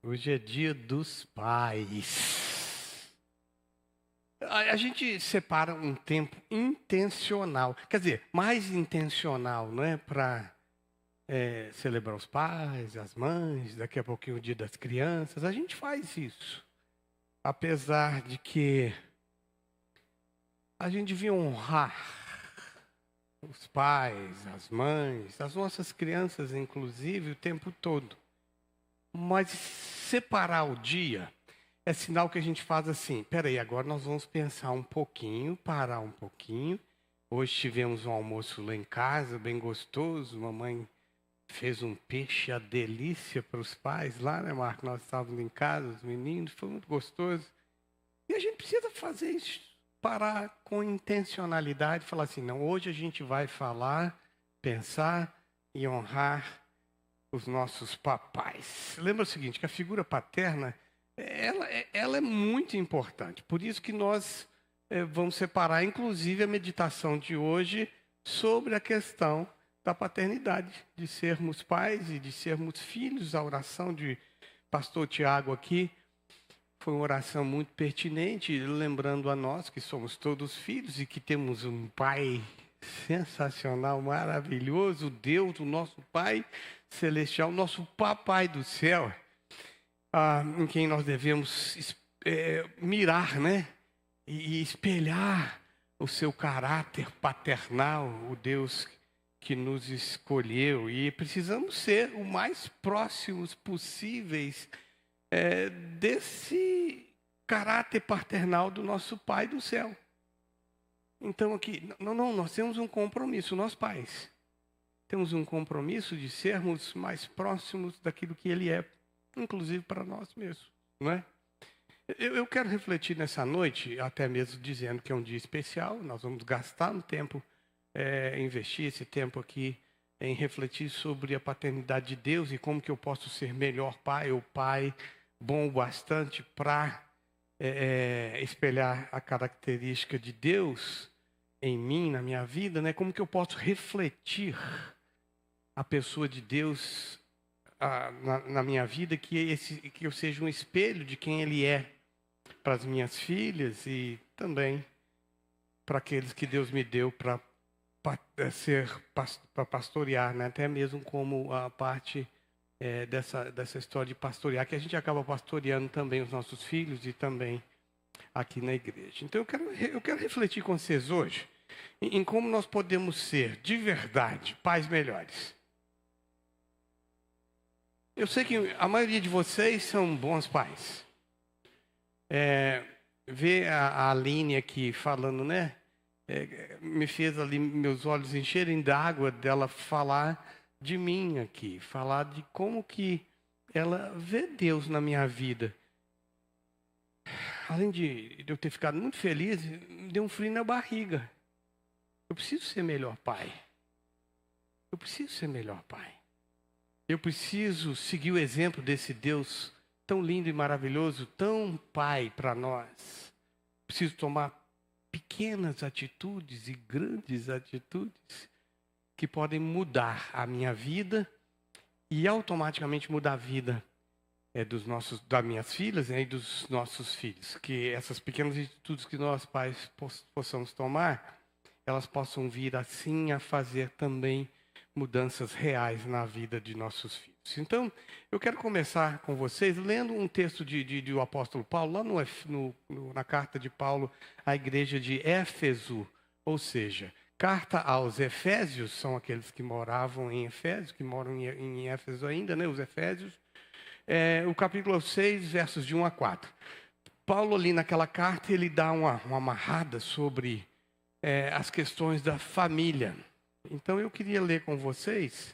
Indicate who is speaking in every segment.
Speaker 1: Hoje é dia dos pais. A gente separa um tempo intencional, quer dizer, mais intencional, não é? Para celebrar os pais, as mães, daqui a pouquinho o dia das crianças. A gente faz isso. Apesar de que a gente devia honrar os pais, as mães, as nossas crianças, inclusive, o tempo todo. Mas separar o dia é sinal que a gente faz assim, peraí, agora nós vamos pensar um pouquinho, parar um pouquinho. Hoje tivemos um almoço lá em casa, bem gostoso, mamãe fez um peixe à delícia para os pais lá, né, Marco? Nós estávamos em casa, os meninos, foi muito gostoso. E a gente precisa fazer isso, parar com intencionalidade, falar assim, não, hoje a gente vai falar, pensar e honrar os nossos papais. Lembra o seguinte, que a figura paterna, ela é muito importante. Por isso que nós vamos separar, inclusive, a meditação de hoje sobre a questão da paternidade, de sermos pais e de sermos filhos. A oração de pastor Tiago aqui foi uma oração muito pertinente, lembrando a nós que somos todos filhos e que temos um pai sensacional, maravilhoso, Deus, o nosso Pai celestial, nosso Papai do céu, em quem nós devemos mirar, né? E espelhar o seu caráter paternal, o Deus que nos escolheu. E precisamos ser o mais próximos possíveis desse caráter paternal do nosso Pai do céu. Então aqui, nós temos um compromisso, nós pais. Temos um compromisso de sermos mais próximos daquilo que Ele é, inclusive para nós mesmos, não é? Eu quero refletir nessa noite, até mesmo dizendo que é um dia especial, nós vamos gastar um tempo, investir esse tempo aqui em refletir sobre a paternidade de Deus e como que eu posso ser melhor pai ou pai bom o bastante para espelhar a característica de Deus em mim, na minha vida, né? Como que eu posso refletir a pessoa de Deus na minha vida, que eu seja um espelho de quem Ele é para as minhas filhas e também para aqueles que Deus me deu para pastorear, né? Até mesmo como a parte dessa história de pastorear, que a gente acaba pastoreando também os nossos filhos e também aqui na igreja. Então eu quero refletir com vocês hoje em como nós podemos ser de verdade pais melhores. Eu sei que a maioria de vocês são bons pais. Ver a Aline aqui falando, né? Me fez ali meus olhos encherem d'água dela falar de mim aqui, falar de como que ela vê Deus na minha vida. Além de eu ter ficado muito feliz, me deu um frio na barriga. Eu preciso ser melhor pai. Eu preciso ser melhor pai. Eu preciso seguir o exemplo desse Deus tão lindo e maravilhoso, tão pai para nós. Preciso tomar pequenas atitudes e grandes atitudes que podem mudar a minha vida e automaticamente mudar a vida das minhas filhas, né, e dos nossos filhos. Que essas pequenas atitudes que nós pais possamos tomar, elas possam vir assim a fazer também mudanças reais na vida de nossos filhos. Então, eu quero começar com vocês lendo um texto do apóstolo Paulo, lá na carta de Paulo à igreja de Éfeso, ou seja, carta aos Efésios, são aqueles que moravam em Efésio, que moram em Éfeso ainda, né, os Efésios, o capítulo 6, versos de 1 a 4. Paulo ali naquela carta, ele dá uma amarrada sobre as questões da família. Então eu queria ler com vocês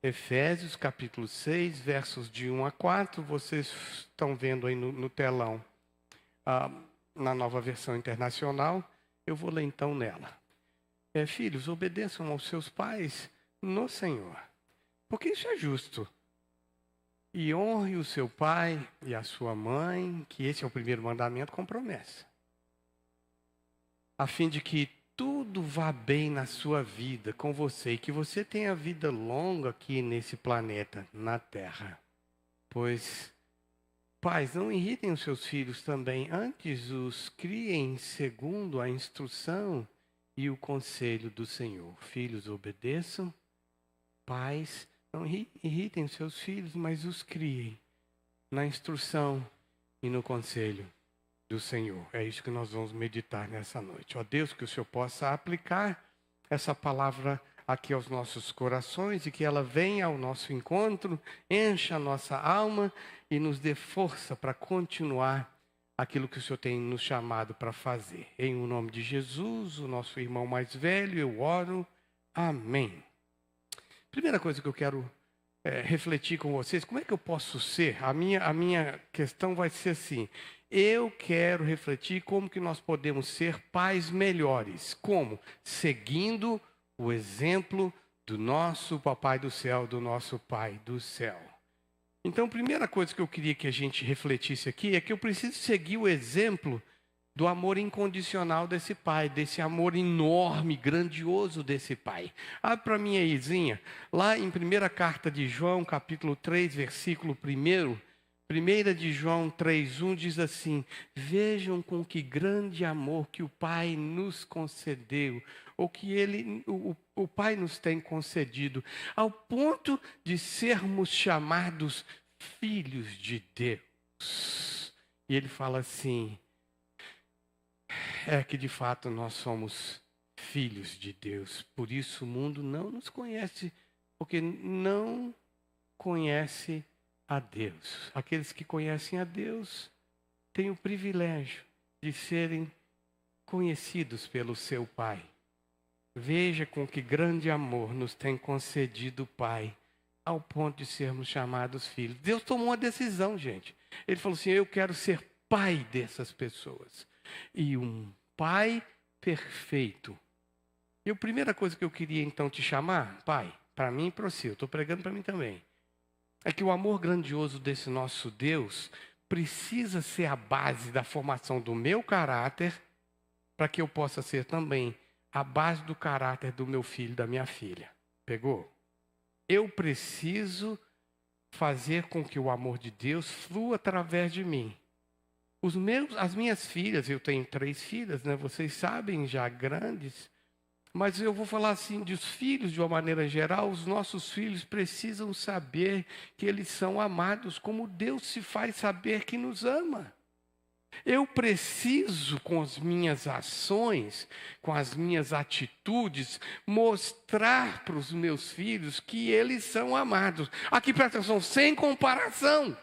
Speaker 1: Efésios capítulo 6, versos de 1 a 4. Vocês estão vendo aí no telão, na nova versão internacional. Eu vou ler então nela. Filhos, obedeçam aos seus pais no Senhor, porque isso é justo. E honre o seu pai e a sua mãe, que esse é o primeiro mandamento com promessa, a fim de que tudo vá bem na sua vida, com você, e que você tenha vida longa aqui nesse planeta, na Terra. Pois Pais, não irritem os seus filhos também, antes os criem segundo a instrução e o conselho do Senhor. Filhos, obedeçam. Pais, não irritem os seus filhos, mas os criem na instrução e no conselho do Senhor. É isso que nós vamos meditar nessa noite. Ó Deus, que o Senhor possa aplicar essa palavra aqui aos nossos corações e que ela venha ao nosso encontro, encha a nossa alma e nos dê força para continuar aquilo que o Senhor tem nos chamado para fazer. Em o nome de Jesus, o nosso irmão mais velho, eu oro. Amém. Primeira coisa que eu quero refletir com vocês, como é que eu posso ser? A minha questão vai ser assim: eu quero refletir como que nós podemos ser pais melhores. Como? Seguindo o exemplo do nosso Papai do Céu, do nosso Pai do Céu. Então, a primeira coisa que eu queria que a gente refletisse aqui é que eu preciso seguir o exemplo do amor incondicional desse Pai, desse amor enorme, grandioso desse Pai. Abre para mim aí, Zinha, lá em 1ª carta de João, capítulo 3, versículo 1, 1 de João 3:1 diz assim: vejam com que grande amor que o Pai nos concedeu, ou que o Pai nos tem concedido, ao ponto de sermos chamados filhos de Deus. E ele fala assim: é que de fato nós somos filhos de Deus, por isso o mundo não nos conhece, porque não conhece a Deus. Aqueles que conhecem a Deus têm o privilégio de serem conhecidos pelo seu Pai. Veja com que grande amor nos tem concedido o Pai, ao ponto de sermos chamados filhos. Deus tomou uma decisão, gente. Ele falou assim: eu quero ser pai dessas pessoas. E um Pai perfeito. E a primeira coisa que eu queria então te chamar, Pai, para mim e para você, eu estou pregando para mim também, é que o amor grandioso desse nosso Deus precisa ser a base da formação do meu caráter, para que eu possa ser também a base do caráter do meu filho e da minha filha. Pegou? Eu preciso fazer com que o amor de Deus flua através de mim. As minhas filhas, eu tenho 3 filhas, né? Vocês sabem, já grandes. Mas eu vou falar assim, dos filhos de uma maneira geral, os nossos filhos precisam saber que eles são amados, como Deus se faz saber que nos ama. Eu preciso, com as minhas ações, com as minhas atitudes, mostrar para os meus filhos que eles são amados. Aqui, presta atenção, sem comparação.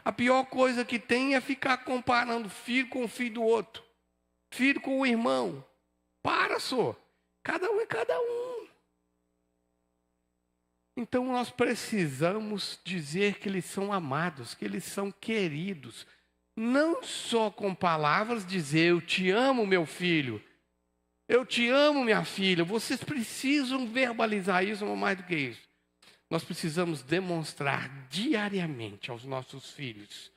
Speaker 1: A pior coisa que tem é ficar comparando filho com o filho do outro, filho com o irmão. Para, só. Cada um é cada um. Então nós precisamos dizer que eles são amados, que eles são queridos. Não só com palavras dizer: eu te amo, meu filho. Eu te amo, minha filha. Vocês precisam verbalizar isso, não mais do que isso. Nós precisamos demonstrar diariamente aos nossos filhos,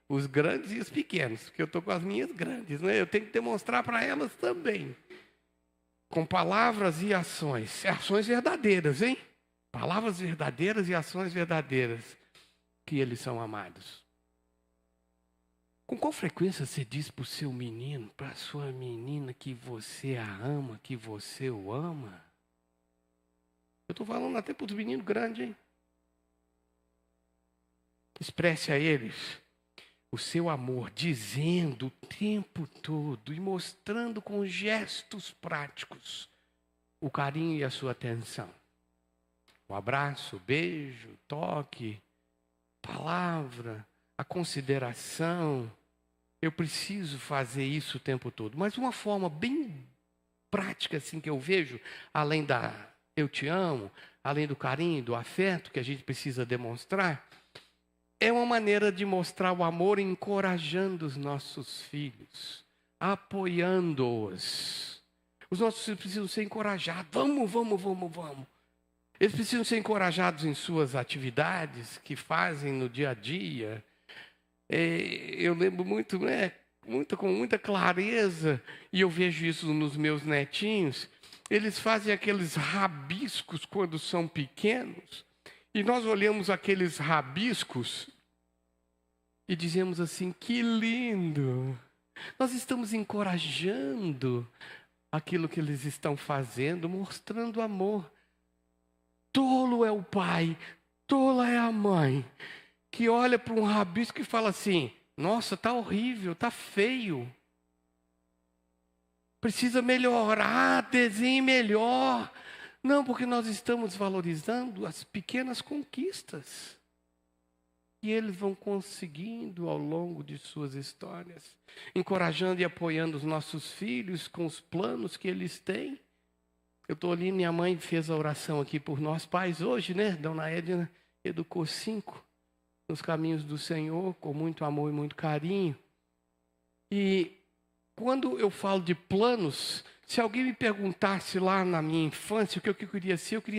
Speaker 1: os grandes e os pequenos, porque eu estou com as minhas grandes, né? Eu tenho que demonstrar para elas também, com palavras e ações verdadeiras, hein? Palavras verdadeiras e ações verdadeiras, que eles são amados. Com qual frequência você diz para o seu menino, para a sua menina, que você a ama, que você o ama? Eu estou falando até para os meninos grandes, hein? Expresse a eles o seu amor, dizendo o tempo todo e mostrando com gestos práticos o carinho e a sua atenção. O abraço, o beijo, o toque, palavra, a consideração. Eu preciso fazer isso o tempo todo. Mas uma forma bem prática assim que eu vejo, além da eu te amo, além do carinho, do afeto que a gente precisa demonstrar, é uma maneira de mostrar o amor encorajando os nossos filhos, apoiando-os. Os nossos filhos precisam ser encorajados. Vamos. Eles precisam ser encorajados em suas atividades que fazem no dia a dia. Eu lembro muito, com muita clareza, e eu vejo isso nos meus netinhos. Eles fazem aqueles rabiscos quando são pequenos, e nós olhamos aqueles rabiscos e dizemos assim: que lindo! Nós estamos encorajando aquilo que eles estão fazendo, mostrando amor. Tolo é o pai, tola é a mãe, que olha para um rabisco e fala assim: nossa, tá horrível, tá feio. Precisa melhorar, desenhe melhor. Não, porque nós estamos valorizando as pequenas conquistas que eles vão conseguindo ao longo de suas histórias, encorajando e apoiando os nossos filhos com os planos que eles têm. Eu estou ali, minha mãe fez a oração aqui por nós pais hoje, né? Dona Edna educou 5 nos caminhos do Senhor, com muito amor e muito carinho. E quando eu falo de planos, se alguém me perguntasse lá na minha infância o que eu queria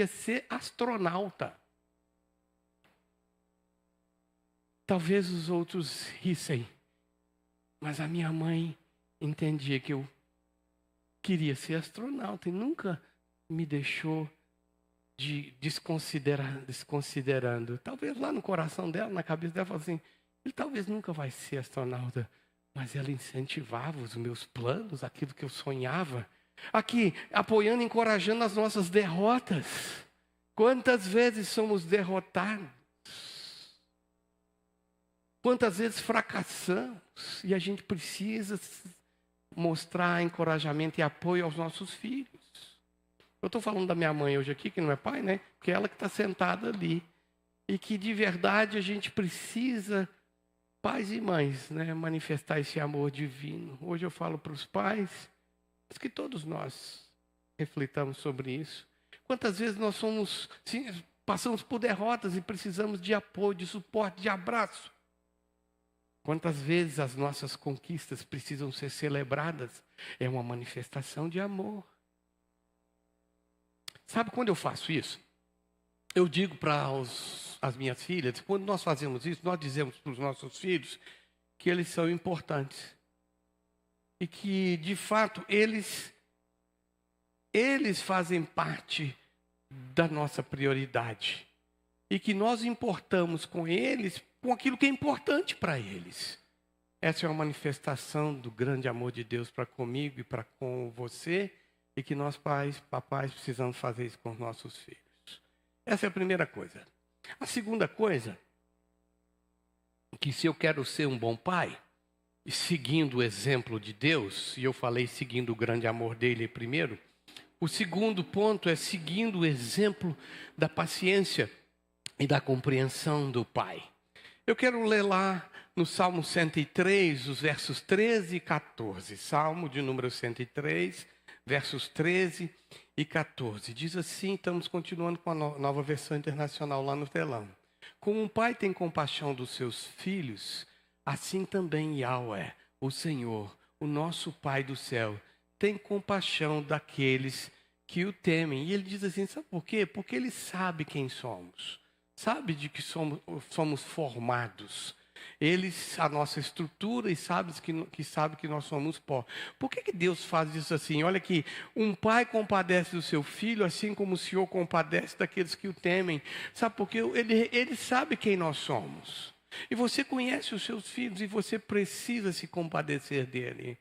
Speaker 1: ser astronauta. Talvez os outros rissem, mas a minha mãe entendia que eu queria ser astronauta e nunca me deixou de desconsiderando. Talvez lá no coração dela, na cabeça dela, falou assim: ele talvez nunca vai ser astronauta, mas ela incentivava os meus planos, aquilo que eu sonhava. Aqui, apoiando, encorajando as nossas derrotas. Quantas vezes somos derrotados? Quantas vezes fracassamos? E a gente precisa mostrar encorajamento e apoio aos nossos filhos. Eu estou falando da minha mãe hoje aqui, que não é pai, né? Que é ela que está sentada ali. E que de verdade a gente precisa, pais e mães, né, manifestar esse amor divino. Hoje eu falo para os pais, mas que todos nós reflitamos sobre isso. Quantas vezes nós passamos por derrotas e precisamos de apoio, de suporte, de abraço. Quantas vezes as nossas conquistas precisam ser celebradas? É uma manifestação de amor. Sabe quando eu faço isso? Eu digo para as minhas filhas, quando nós fazemos isso, nós dizemos para os nossos filhos que eles são importantes. E que, de fato, eles fazem parte da nossa prioridade. E que nós importamos com eles com aquilo que é importante para eles. Essa é uma manifestação do grande amor de Deus para comigo e para com você, e que nós pais, papais, precisamos fazer isso com os nossos filhos. Essa é a primeira coisa. A segunda coisa, que se eu quero ser um bom pai, e seguindo o exemplo de Deus, e eu falei seguindo o grande amor dele primeiro, o segundo ponto é seguindo o exemplo da paciência e da compreensão do pai. Eu quero ler lá no Salmo 103, os versos 13 e 14. Salmo de número 103, versos 13 e 14. Diz assim, estamos continuando com a nova versão internacional lá no telão. Como um pai tem compaixão dos seus filhos, assim também Yahweh, o Senhor, o nosso Pai do céu, tem compaixão daqueles que o temem. E ele diz assim, sabe por quê? Porque ele sabe quem somos. Sabe de que somos formados. Eles, a nossa estrutura, e sabe que nós somos pó. Por que Deus faz isso assim? Olha aqui, um pai compadece do seu filho, assim como o Senhor compadece daqueles que o temem. Sabe por quê? Ele sabe quem nós somos. E você conhece os seus filhos e você precisa se compadecer dele.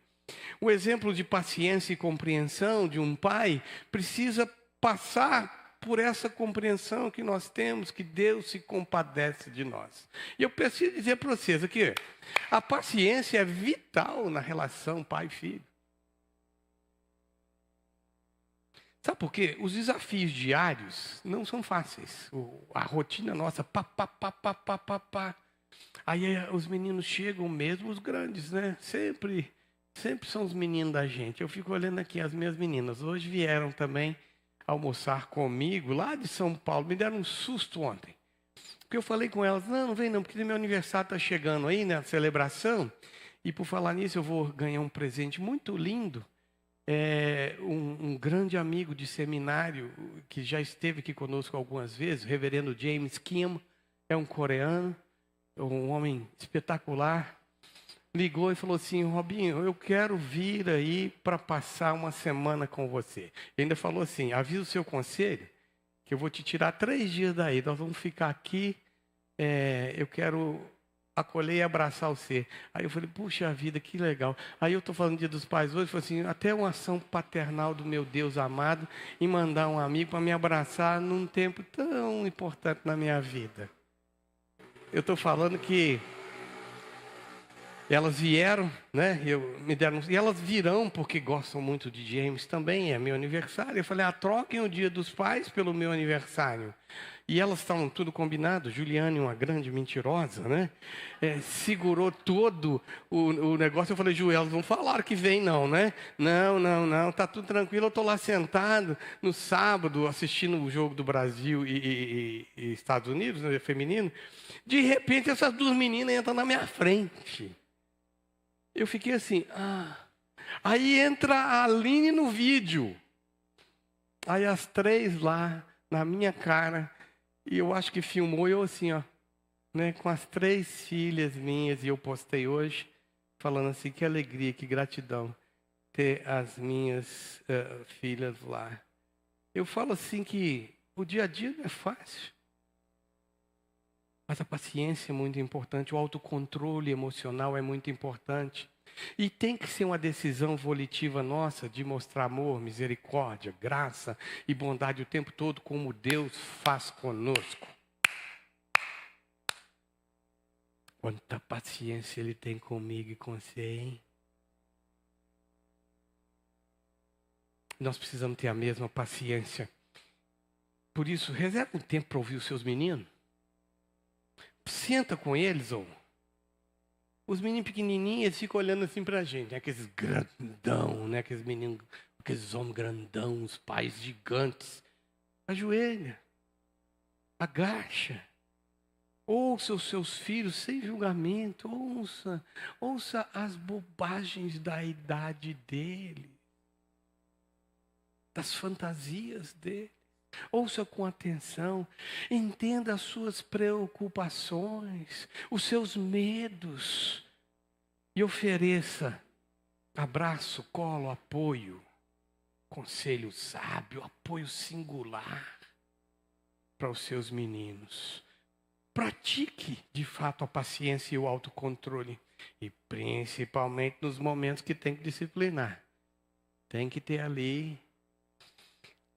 Speaker 1: O exemplo de paciência e compreensão de um pai precisa passar por essa compreensão que nós temos, que Deus se compadece de nós. E eu preciso dizer para vocês aqui, a paciência é vital na relação pai e filho. Sabe por quê? Os desafios diários não são fáceis. A rotina nossa, pá. Aí os meninos chegam mesmo, os grandes, né? Sempre são os meninos da gente. Eu fico olhando aqui, as minhas meninas. Hoje vieram também almoçar comigo, lá de São Paulo. Me deram um susto ontem. Porque eu falei com elas, não vem não, porque meu aniversário está chegando aí, né? Celebração. E por falar nisso, eu vou ganhar um presente muito lindo. Um grande amigo de seminário, que já esteve aqui conosco algumas vezes, o reverendo James Kim, é um coreano, um homem espetacular, ligou e falou assim, Robinho, eu quero vir aí para passar uma semana com você. E ainda falou assim, avisa o seu conselho, que eu vou te tirar 3 dias daí, nós vamos ficar aqui, eu quero acolher e abraçar você. Aí eu falei, puxa vida, que legal. Aí eu estou falando Dia dos Pais hoje, falei assim, até uma ação paternal do meu Deus amado em mandar um amigo para me abraçar num tempo tão importante na minha vida. Eu estou falando que elas vieram, né? E elas virão porque gostam muito de James também, é meu aniversário. Eu falei, troquem o Dia dos Pais pelo meu aniversário. E elas estavam tudo combinado. Juliane, uma grande mentirosa, né? Segurou todo o negócio. Eu falei, Ju, elas não falaram que vem não, né? Não, tá tudo tranquilo. Eu estou lá sentado no sábado, assistindo o jogo do Brasil e Estados Unidos, né, feminino. De repente, essas duas meninas entram na minha frente. Eu fiquei assim, Aí entra a Aline no vídeo. Aí as três lá, na minha cara, e eu acho que filmou eu assim, né, com as três filhas minhas, e eu postei hoje, falando assim, que alegria, que gratidão ter as minhas filhas lá. Eu falo assim que o dia a dia não é fácil. Mas a paciência é muito importante, o autocontrole emocional é muito importante. E tem que ser uma decisão volitiva nossa de mostrar amor, misericórdia, graça e bondade o tempo todo, como Deus faz conosco. Quanta paciência Ele tem comigo e com você, hein? Nós precisamos ter a mesma paciência. Por isso, reserva um tempo para ouvir os seus meninos. Senta com eles, os meninos pequenininhos, eles ficam olhando assim pra gente, né? Aqueles grandão, né? Aqueles meninos, aqueles homens grandão, os pais gigantes. Ajoelha, agacha, ouça os seus filhos sem julgamento, ouça as bobagens da idade dele, das fantasias dele. Ouça com atenção, entenda as suas preocupações, os seus medos e ofereça abraço, colo, apoio, conselho sábio, apoio singular para os seus meninos. Pratique de fato a paciência e o autocontrole e principalmente nos momentos que tem que disciplinar. Tem que ter ali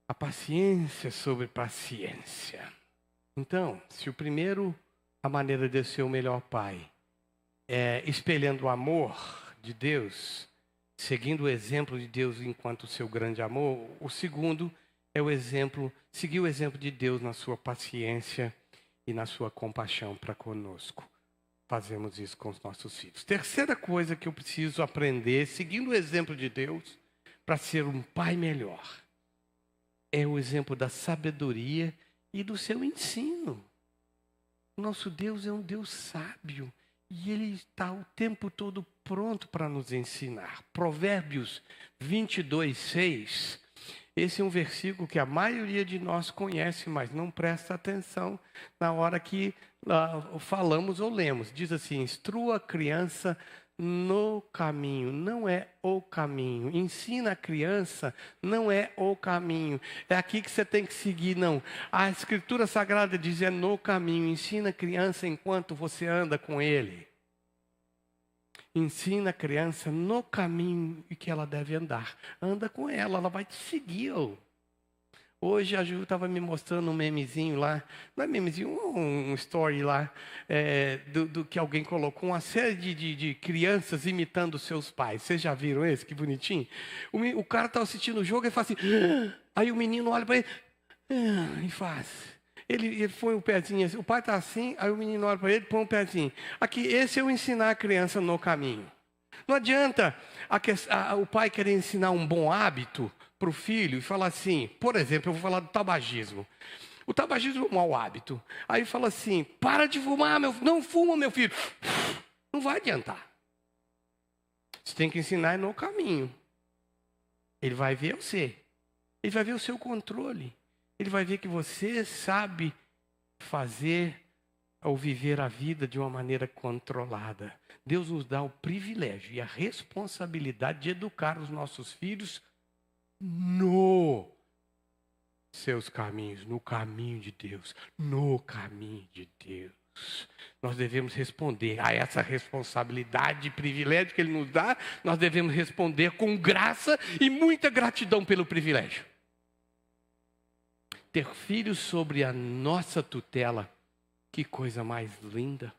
Speaker 1: a paciência sobre paciência. Então, se a maneira de ser o melhor pai é espelhando o amor de Deus, seguindo o exemplo de Deus enquanto o seu grande amor, o segundo é seguir o exemplo de Deus na sua paciência e na sua compaixão para conosco. Fazemos isso com os nossos filhos. Terceira coisa que eu preciso aprender, seguindo o exemplo de Deus, para ser um pai melhor, é o exemplo da sabedoria e do seu ensino. Nosso Deus é um Deus sábio e Ele está o tempo todo pronto para nos ensinar. Provérbios 22:6. Esse é um versículo que a maioria de nós conhece, mas não presta atenção na hora que falamos ou lemos. Diz assim, instrua a criança no caminho, não é o caminho. Ensina a criança, não é o caminho. É aqui que você tem que seguir, não. A Escritura Sagrada diz é no caminho. Ensina a criança enquanto você anda com ele. Ensina a criança no caminho que ela deve andar. Anda com ela, ela vai te seguir. Hoje a Ju estava me mostrando um memezinho lá, não é memezinho, um story lá, do que alguém colocou, uma série de crianças imitando seus pais. Vocês já viram esse? Que bonitinho. O cara estava assistindo o jogo e fala assim, aí o menino olha para ele e faz. Ele põe o pezinho assim, o pai está assim, aí o menino olha para ele e põe o pezinho. Aqui, esse é o ensinar a criança no caminho. Não adianta o pai querer ensinar um bom hábito para o filho e falar assim, por exemplo, eu vou falar do tabagismo. O tabagismo é um mau hábito. Aí fala assim, para de fumar, não fuma, meu filho. Não vai adiantar. Você tem que ensinar no caminho. Ele vai ver você. Ele vai ver o seu controle. Ele vai ver que você sabe fazer ou viver a vida de uma maneira controlada. Deus nos dá o privilégio e a responsabilidade de educar os nossos filhos no seus caminhos, no caminho de Deus, no caminho de Deus. nós devemos responder a essa responsabilidade e privilégio que Ele nos dá. Nós devemos responder com graça e muita gratidão pelo privilégio. Ter filhos sobre a nossa tutela, que coisa mais linda.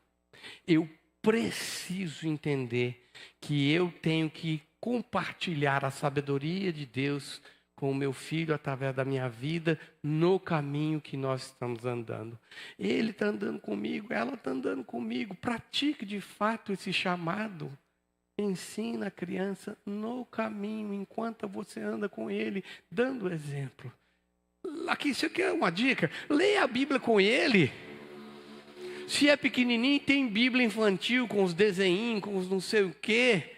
Speaker 1: Eu preciso entender que eu tenho que compartilhar a sabedoria de Deus com o meu filho através da minha vida no caminho que nós estamos andando. Ele está andando comigo, ela está andando comigo. Pratique de fato esse chamado. Ensina a criança no caminho, enquanto você anda com ele, dando exemplo. Aqui, você quer uma dica? Leia a Bíblia com ele. Se é pequenininho, tem Bíblia infantil com os desenhinhos, com os não sei o quê.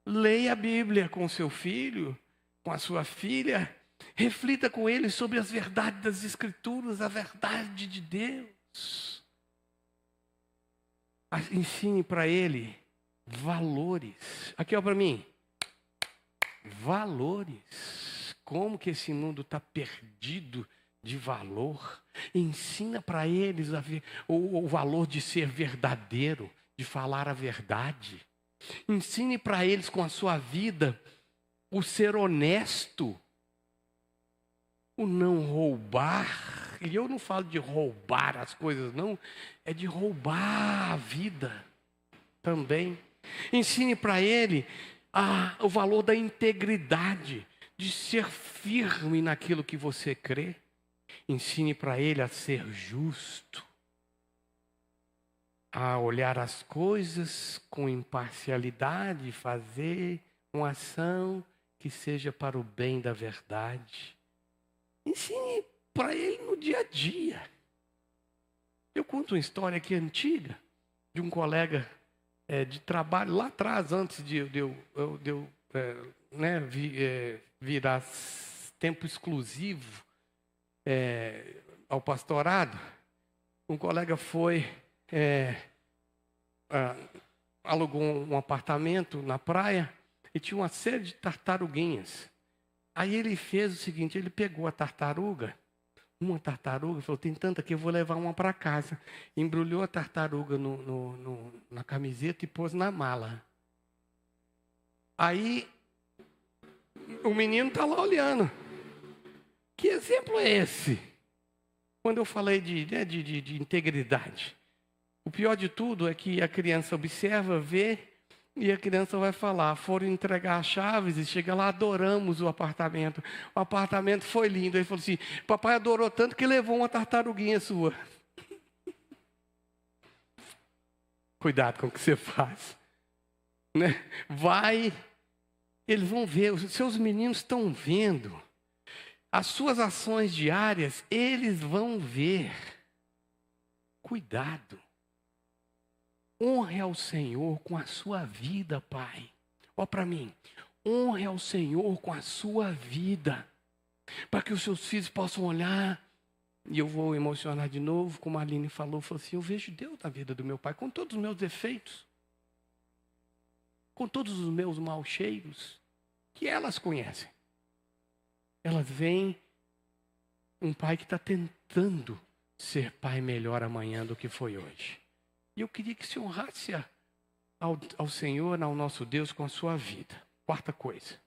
Speaker 1: Leia a Bíblia com seu filho, com a sua filha. Reflita com ele sobre as verdades das Escrituras, a verdade de Deus. Ensine para ele valores. Aqui, ó, para mim. Valores. Como que esse mundo está perdido de valor? Ensina para eles o valor de ser verdadeiro, de falar a verdade. Ensine para eles com a sua vida o ser honesto, o não roubar. E eu não falo de roubar as coisas, não. É de roubar a vida também. Ensine para ele o valor da integridade, de ser firme naquilo que você crê. Ensine para ele a ser justo, a olhar as coisas com imparcialidade, fazer uma ação que seja para o bem da verdade. Ensine para ele no dia a dia. Eu conto uma história aqui antiga, de um colega de trabalho, lá atrás, antes de eu virar tempo exclusivo ao pastorado. Um colega foi, alugou um apartamento na praia e tinha uma série de tartaruguinhas. Aí ele fez o seguinte, ele pegou uma tartaruga, falou, tem tanta aqui, eu vou levar uma para casa. Embrulhou a tartaruga na camiseta e pôs na mala. Aí o menino está lá olhando. Que exemplo é esse? Quando eu falei de integridade. O pior de tudo é que a criança observa, vê, e a criança vai falar. Foram entregar as chaves e chega lá, adoramos o apartamento. O apartamento foi lindo. Ele falou assim, papai adorou tanto que levou uma tartaruguinha sua. Cuidado com o que você faz. Né? Eles vão ver, os seus meninos estão vendo. As suas ações diárias, eles vão ver. Cuidado. Honre ao Senhor com a sua vida, pai. Ó para mim. Honre ao Senhor com a sua vida. Para que os seus filhos possam olhar. E eu vou emocionar de novo, como a Aline falou assim, eu vejo Deus na vida do meu pai, com todos os meus defeitos. Com todos os meus maus cheiros. Que elas conhecem. Elas veem um pai que está tentando ser pai melhor amanhã do que foi hoje. E eu queria que se honrasse ao Senhor, ao nosso Deus, com a sua vida. Quarta coisa.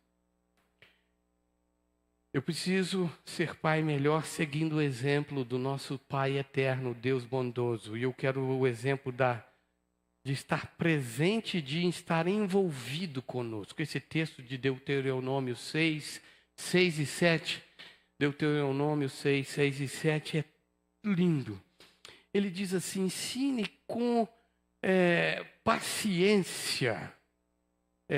Speaker 1: Eu preciso ser pai melhor seguindo o exemplo do nosso Pai eterno, Deus bondoso. E eu quero o exemplo de estar presente, de estar envolvido conosco. Esse texto de Deuteronômio 6, 6 e 7. Deuteronômio 6, 6 e 7 é lindo. Ele diz assim, ensine com paciência.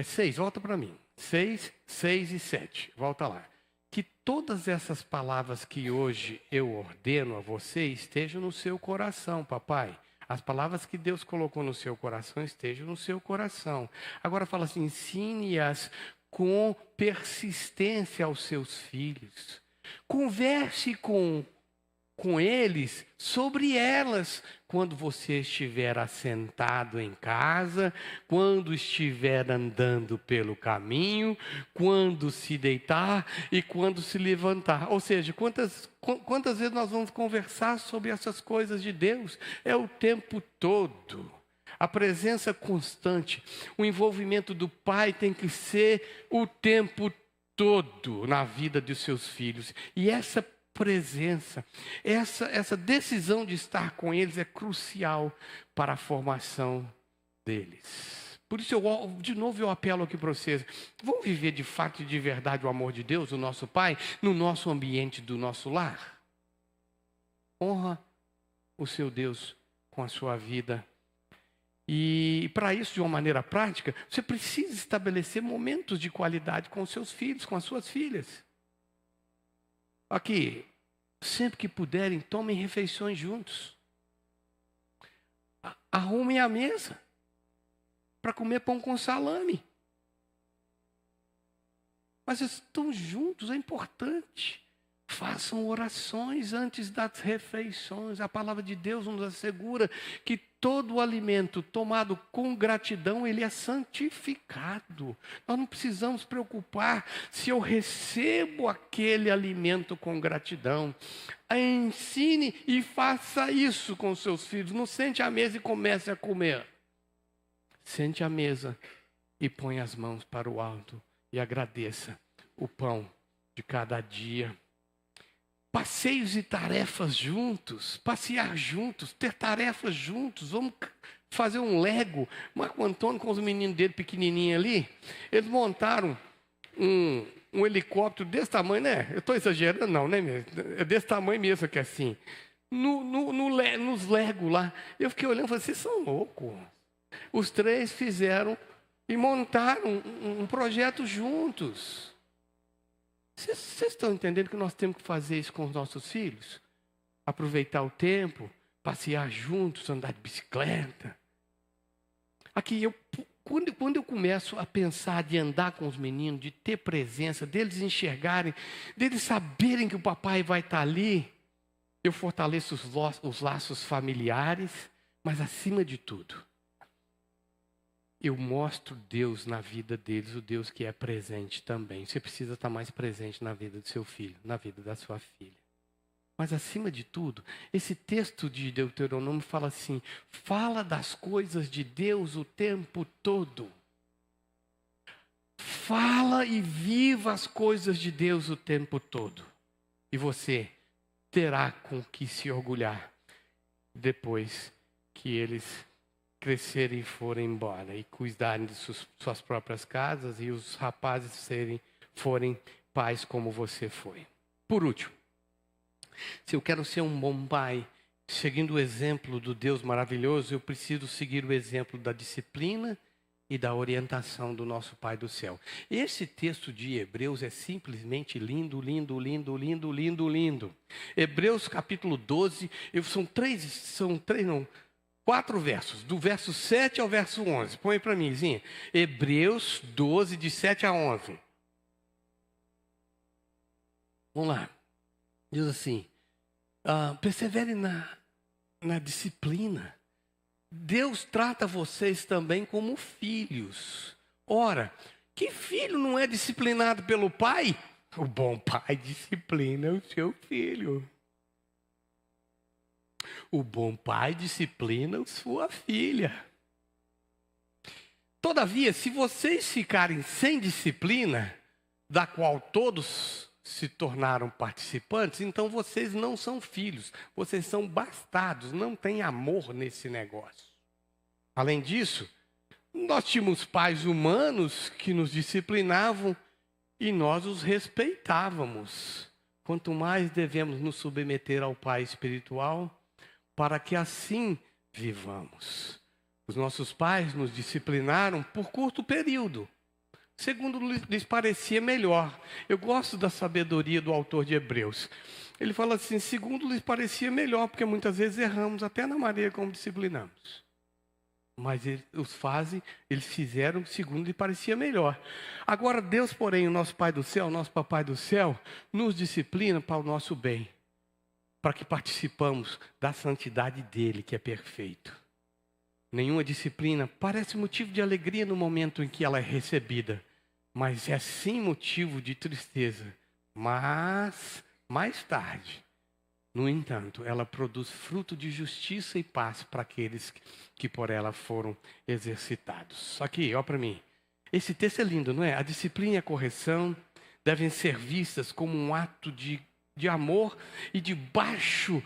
Speaker 1: 6, volta para mim. 6, 6 e 7, volta lá. Que todas essas palavras que hoje eu ordeno a você estejam no seu coração, papai. As palavras que Deus colocou no seu coração estejam no seu coração. Agora fala assim, ensine-as com persistência aos seus filhos. Converse com com eles sobre elas, quando você estiver assentado em casa, quando estiver andando pelo caminho, quando se deitar e quando se levantar. Ou seja, quantas vezes nós vamos conversar sobre essas coisas de Deus? É o tempo todo. A presença constante, o envolvimento do pai tem que ser o tempo todo na vida dos seus filhos. E essa presença, essa decisão de estar com eles é crucial para a formação deles. Por isso, de novo, eu apelo aqui para vocês. Vamos viver de fato e de verdade o amor de Deus, o nosso Pai, no nosso ambiente do nosso lar? Honra o seu Deus com a sua vida. E para isso, de uma maneira prática, você precisa estabelecer momentos de qualidade com os seus filhos, com as suas filhas. Aqui, sempre que puderem, tomem refeições juntos. Arrumem a mesa para comer pão com salame. Mas estão juntos, é importante. Façam orações antes das refeições. A palavra de Deus nos assegura que todo o alimento tomado com gratidão, ele é santificado. Nós não precisamos preocupar se eu recebo aquele alimento com gratidão. Ensine e faça isso com seus filhos. Não sente à mesa e comece a comer. Sente à mesa e põe as mãos para o alto e agradeça o pão de cada dia. Passeios e tarefas juntos, passear juntos, ter tarefas juntos. Vamos fazer um Lego. Marco Antônio com os meninos dele pequenininhos ali, eles montaram um helicóptero desse tamanho, né? Eu estou exagerando, não, né? É desse tamanho mesmo que é assim. Nos Lego lá. Eu fiquei olhando e falei, vocês são loucos. Os três fizeram e montaram um projeto juntos. Vocês estão entendendo que nós temos que fazer isso com os nossos filhos? Aproveitar o tempo, passear juntos, andar de bicicleta. Aqui, quando eu começo a pensar de andar com os meninos, de ter presença, deles enxergarem, deles saberem que o papai vai estar ali, eu fortaleço os laços familiares, mas acima de tudo, eu mostro Deus na vida deles, o Deus que é presente também. Você precisa estar mais presente na vida do seu filho, na vida da sua filha. Mas acima de tudo, esse texto de Deuteronômio fala assim, fala das coisas de Deus o tempo todo. Fala e viva as coisas de Deus o tempo todo. E você terá com que se orgulhar depois que eles crescerem e forem embora e cuidarem de suas próprias casas e os rapazes forem pais como você foi. Por último, se eu quero ser um bom pai, seguindo o exemplo do Deus maravilhoso, eu preciso seguir o exemplo da disciplina e da orientação do nosso Pai do céu. Esse texto de Hebreus é simplesmente lindo, lindo, lindo, lindo, lindo, lindo. Hebreus capítulo 12, são 4 versos, do verso 7 ao verso 11. Põe para mim, Zinha. Hebreus 12, de 7 a 11. Vamos lá. Diz assim, persevere na disciplina. Deus trata vocês também como filhos. Ora, que filho não é disciplinado pelo pai? O bom pai disciplina o seu filho. O bom pai disciplina sua filha. Todavia, se vocês ficarem sem disciplina, da qual todos se tornaram participantes, então vocês não são filhos, vocês são bastardos, não tem amor nesse negócio. Além disso, nós tínhamos pais humanos que nos disciplinavam e nós os respeitávamos. Quanto mais devemos nos submeter ao Pai espiritual, para que assim vivamos. Os nossos pais nos disciplinaram por curto período, segundo lhes parecia melhor. Eu gosto da sabedoria do autor de Hebreus. Ele fala assim, segundo lhes parecia melhor, porque muitas vezes erramos até na maneira como disciplinamos. Mas eles fizeram segundo lhe parecia melhor. Agora Deus, porém, o nosso Pai do céu, o nosso Papai do céu, nos disciplina para o nosso bem. para que participamos da santidade dele, que é perfeito. Nenhuma disciplina parece motivo de alegria no momento em que ela é recebida, mas é sim motivo de tristeza. Mas, mais tarde, no entanto, ela produz fruto de justiça e paz para aqueles que por ela foram exercitados. Aqui, ó para mim. Esse texto é lindo, não é? A disciplina e a correção devem ser vistas como um ato de amor e debaixo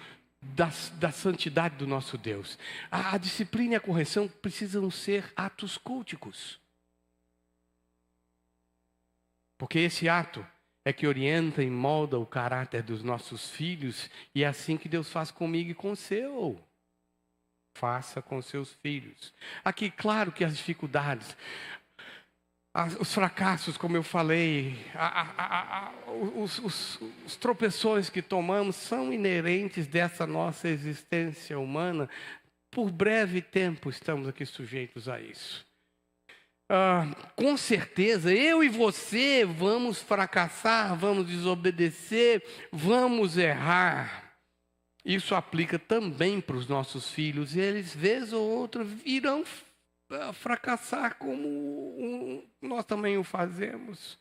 Speaker 1: da santidade do nosso Deus. A disciplina e a correção precisam ser atos culticos. Porque esse ato é que orienta e molda o caráter dos nossos filhos, e é assim que Deus faz comigo e com o seu. Faça com seus filhos. Aqui, claro que as dificuldades, os fracassos, como eu falei, os tropeções que tomamos são inerentes dessa nossa existência humana. Por breve tempo estamos aqui sujeitos a isso. Com certeza, eu e você vamos fracassar, vamos desobedecer, vamos errar. Isso aplica também para os nossos filhos. Eles, vez ou outra, irão fracassar como nós também o fazemos.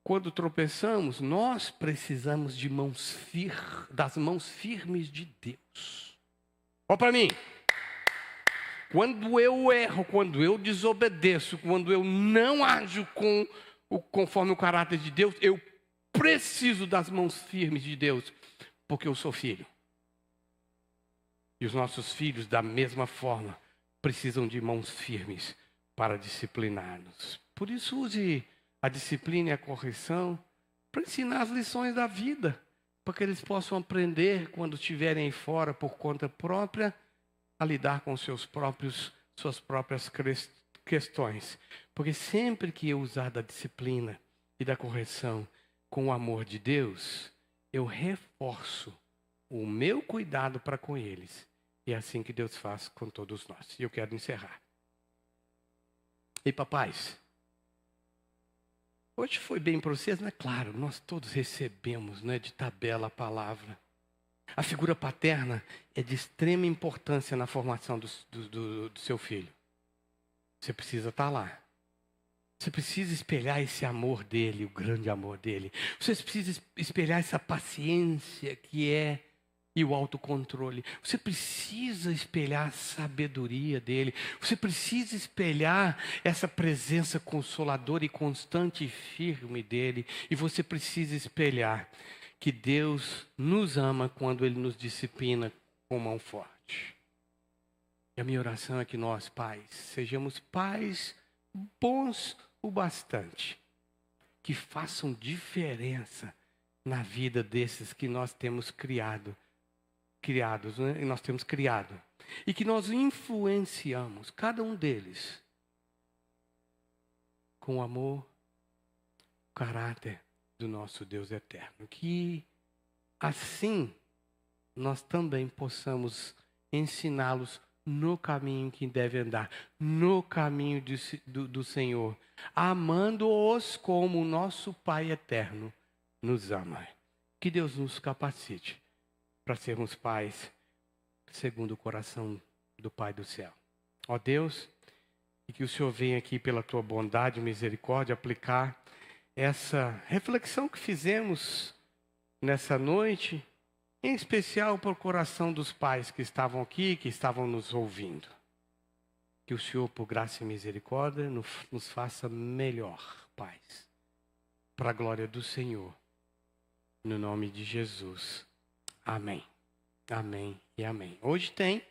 Speaker 1: Quando tropeçamos, nós precisamos de das mãos firmes de Deus. Olha para mim. Quando eu erro, quando eu desobedeço, quando eu não ajo conforme o caráter de Deus, eu preciso das mãos firmes de Deus, porque eu sou filho. E os nossos filhos, da mesma forma, precisam de mãos firmes para disciplinar-nos. Por isso, use a disciplina e a correção para ensinar as lições da vida, para que eles possam aprender, quando estiverem aí fora por conta própria, a lidar com suas próprias questões. Porque sempre que eu usar da disciplina e da correção com o amor de Deus, eu reforço o meu cuidado para com eles. E é assim que Deus faz com todos nós. E eu quero encerrar. E papais, hoje foi bem para vocês, não é claro, nós todos recebemos, né, de tabela a palavra. A figura paterna é de extrema importância na formação do seu filho. Você precisa estar lá. Você precisa espelhar esse amor dele, o grande amor dele. Você precisa espelhar essa paciência e o autocontrole. Você precisa espelhar a sabedoria dele. Você precisa espelhar essa presença consoladora e constante e firme dele. E você precisa espelhar que Deus nos ama quando Ele nos disciplina com mão forte. E a minha oração é que nós, pais, sejamos pais bons o bastante, que façam diferença na vida desses que nós temos criados, né? E nós temos criado. E que nós influenciamos cada um deles com o amor, o caráter do nosso Deus eterno. Que assim nós também possamos ensiná-los no caminho que devem andar, no caminho do Senhor, amando-os como o nosso Pai eterno nos ama. Que Deus nos capacite para sermos pais segundo o coração do Pai do céu. Ó Deus, e que o Senhor venha aqui pela tua bondade e misericórdia aplicar essa reflexão que fizemos nessa noite, em especial para o coração dos pais que estavam aqui, que estavam nos ouvindo. Que o Senhor, por graça e misericórdia, nos faça melhor pais, para a glória do Senhor, no nome de Jesus. Amém. Amém e amém. Hoje tem